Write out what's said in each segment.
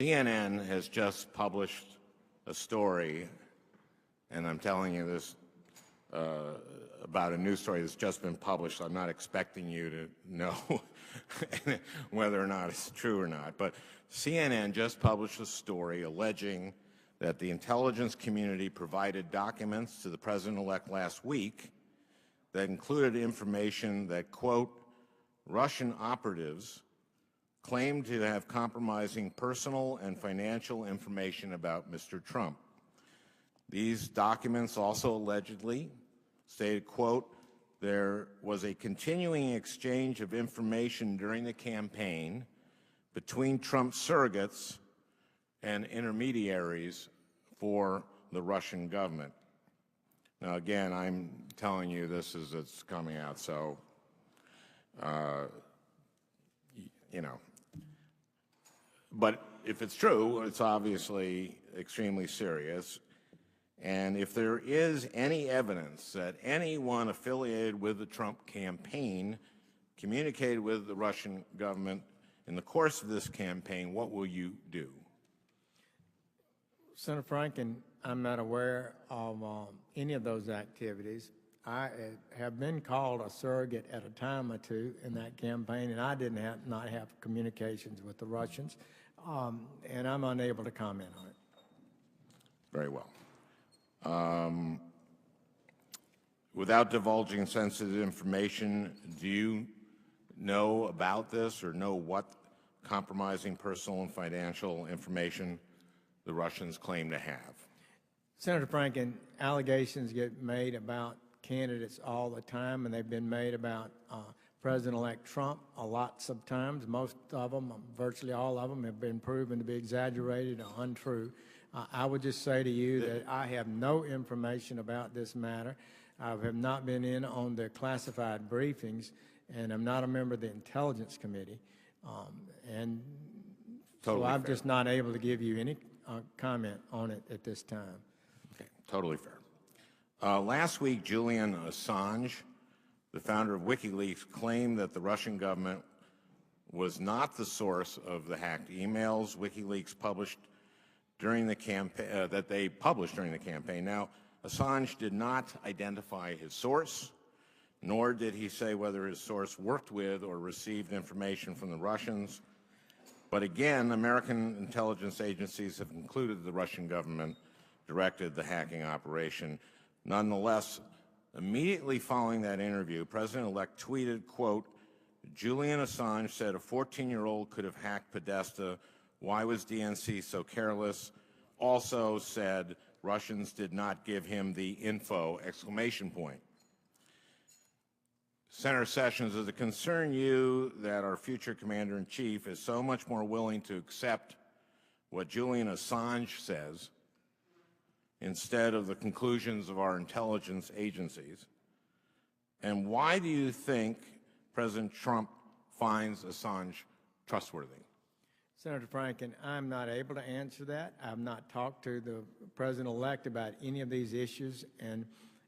CNN has just published a story, and I'm telling you this about a news story that's just been published. I'm not expecting you to know whether or not it's true or not, but CNN just published a story alleging that the intelligence community provided documents to the president-elect last week that included information that, quote, Russian operatives claimed to have compromising personal and financial information about Mr. Trump. These documents also allegedly stated, quote, there was a continuing exchange of information during the campaign between Trump surrogates and intermediaries for the Russian government. Now, again, I'm telling you this as it's coming out, so, you know. But if it's true, it's obviously extremely serious. And if there is any evidence that anyone affiliated with the Trump campaign communicated with the Russian government in the course of this campaign, what will you do? Senator Franken, I'm not aware of any of those activities. I have been called a surrogate at a time or two in that campaign, and I did not have communications with the Russians, and I'm unable to comment on it. Very well. Without divulging sensitive information, do you know about this or know what compromising personal and financial information the Russians claim to have? Senator Franken, allegations get made about candidates all the time, and they've been made about President-elect Trump lots of times. Most of them, virtually all of them, have been proven to be exaggerated or untrue. I would just say to you that I have no information about this matter. I have not been in on the classified briefings, and I'm not a member of the Intelligence Committee. So I'm just not able to give you any comment on it at this time. Okay, totally fair. Last week, Julian Assange, the founder of WikiLeaks, claimed that the Russian government was not the source of the hacked emails WikiLeaks published during the campaign, that they published during the campaign. Now, Assange did not identify his source, nor did he say whether his source worked with or received information from the Russians. But again, American intelligence agencies have concluded the Russian government directed the hacking operation. Nonetheless, immediately following that interview, President-elect tweeted, quote, Julian Assange said a 14-year-old could have hacked Podesta. Why was DNC so careless? Also said Russians did not give him the info, exclamation point. Senator Sessions, does it concern you that our future commander-in-chief is so much more willing to accept what Julian Assange says instead of the conclusions of our intelligence agencies? And why do you think President Trump finds Assange trustworthy? Senator Franken, I'm not able to answer that. I've not talked to the President-elect about any of these issues, and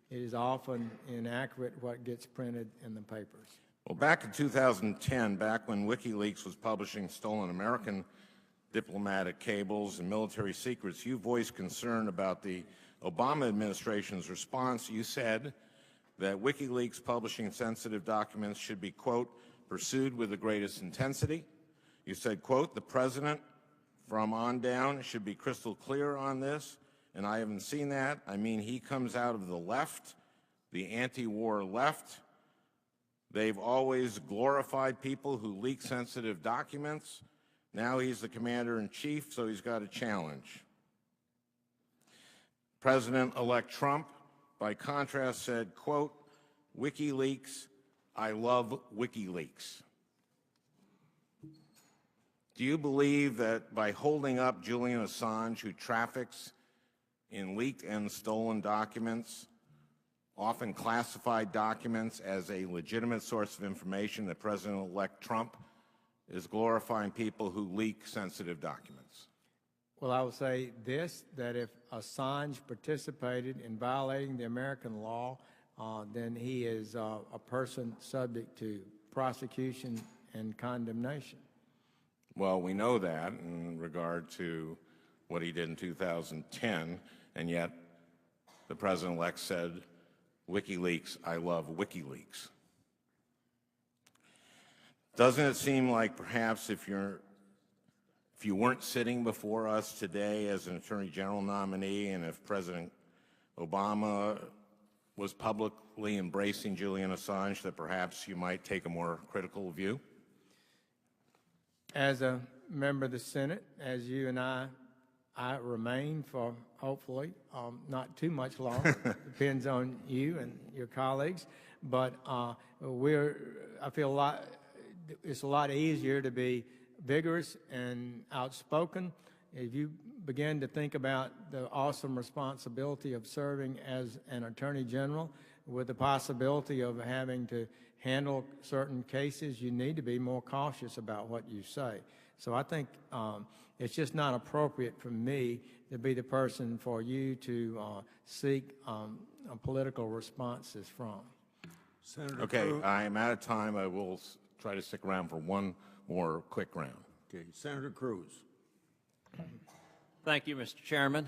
it is often inaccurate what gets printed in the papers. Well, back in 2010, back when WikiLeaks was publishing stolen American diplomatic cables and military secrets, you voiced concern about the Obama administration's response. You said that WikiLeaks publishing sensitive documents should be, quote, pursued with the greatest intensity. You said, quote, the president from on down should be crystal clear on this, and I haven't seen that. I mean, he comes out of the left, the anti-war left. They've always glorified people who leak sensitive documents. Now he's the commander-in-chief, so he's got a challenge. President-elect Trump, by contrast, said, quote, WikiLeaks, I love WikiLeaks. Do you believe that by holding up Julian Assange, who traffics in leaked and stolen documents, often classified documents, as a legitimate source of information, that President-elect Trump is glorifying people who leak sensitive documents? Well, I will say this, that if Assange participated in violating the American law, then he is a person subject to prosecution and condemnation. Well, we know that in regard to what he did in 2010, and yet the president-elect said, WikiLeaks, I love WikiLeaks. Doesn't it seem like perhaps if you weren't sitting before us today as an Attorney General nominee, and if President Obama was publicly embracing Julian Assange, that perhaps you might take a more critical view? As a member of the Senate, as you and I remain for hopefully not too much longer. Depends on you and your colleagues. But I feel it's a lot easier to be vigorous and outspoken. If you begin to think about the awesome responsibility of serving as an Attorney General with the possibility of having to handle certain cases, you need to be more cautious about what you say. So I think it's just not appropriate for me to be the person for you to seek political responses from. Senator Okay, Cruz. I am out of time. I will try to stick around for one more quick round. Okay, Senator Cruz. Thank you, Mr. Chairman.